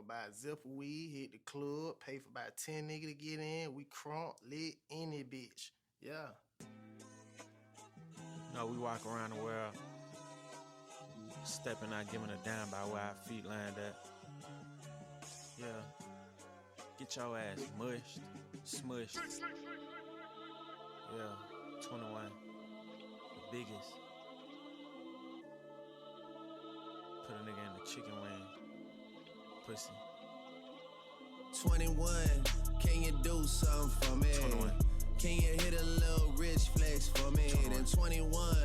about a zip of weed, hit the club, pay for about 10 niggas to get in. We crunk, lit, any bitch. Yeah. No, we walk around the world, stepping out, giving a damn by where our feet land at. Yeah. Get your ass mushed, smushed. Yeah, 21, the biggest. Put a nigga in the chicken wing, pussy. 21, can you do something for me? 21. Can you hit a little rich flex for me? 21. Then 21,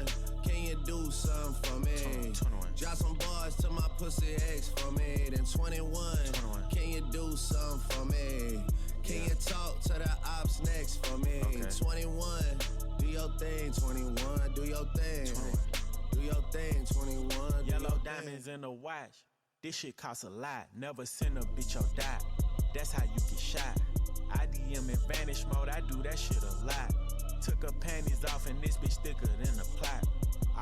can you do something for me? 21. Drop some bars to my pussy ex for me. Then 21, can you do something for me? Can you talk to the ops next for me? Okay. 21, do your thing. 21, do your thing. 21. Do your thing. 21, do Yellow your diamonds thing. in the watch. This shit costs a lot. Never send a bitch or die. That's how you get shot. I DM in vanish mode, I do that shit a lot. Took her panties off and this bitch thicker than a plot.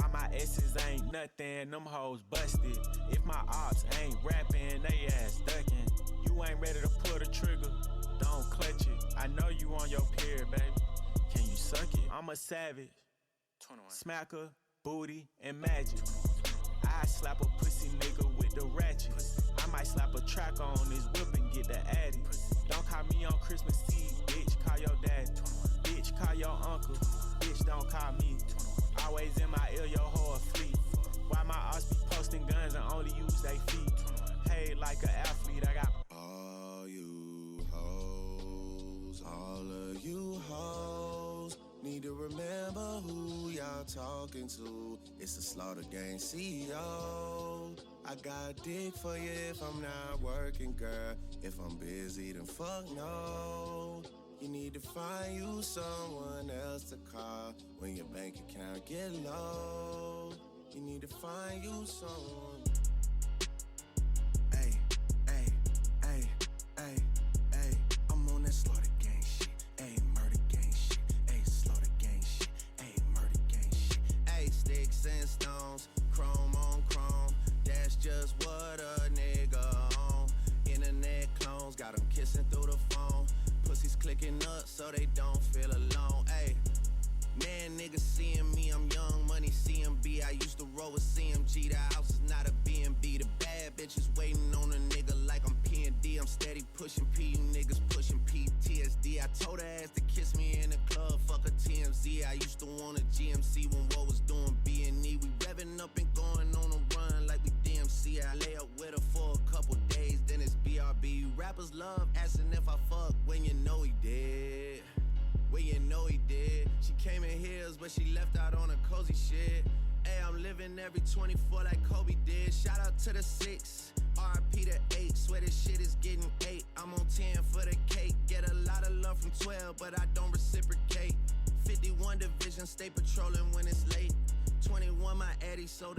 All my S's ain't nothing, them hoes busted. If my ops ain't rapping, they ass ducking. You ain't ready to pull the trigger, don't clutch it. I know you on your period, baby. Can you suck it? I'm a savage. 21. Smacker, booty, and magic. I slap a pussy nigga with the ratchet. I might slap a track on this whip and get the addy. Don't call me on Christmas Eve, bitch, call your daddy. Bitch, call your uncle, bitch, don't call me. Always in my ear, your whole fleet. Why my ops be posting guns and only use they feet? Hey, like an athlete, I got All you hoes, all of you hoes, need to remember who y'all talking to. It's the Slaughter Gang CEO. I got dick for you if I'm not working, girl. If I'm busy, then fuck no. You need to find you someone else to call when your bank account get low. You need to find you someone. Ay, ay, ay, ay, ay. I'm on that Slaughter Gang shit. Ay, murder gang shit. Ay, Slaughter Gang shit. Ay, murder gang shit. Ay, sticks and stones, chrome on chrome. That's just what a nigga on. Internet clones got them kissing through the phone. Pussies clicking up so they don't feel alone. Ay, man, niggas seeing me, I'm young money CMB. I used to roll with CMG. The house is not a B&B. The bad bitches waiting on a nigga like I'm P&D. I'm steady pushing P, you niggas pushing PTSD. I told her ass to kiss me in the club, fuck a TMZ. I used to want a GMC when what was doing B&E. We revving up and going on a run like we DMC. I lay up with her for a couple days, then it's BRB. Rappers love asking if I fuck when you know he did. When you know he did. She came in heels, but she left out on a cozy shit. Hey, I'm living every 24 like Kobe did. Shout out to the 6, RIP to 8. Swear this shit is getting 8. I'm on 10 for the cake. Get a lot of love from 12, but I don't reciprocate. 51 division, stay patrolling when it's late. 21, my Addy, so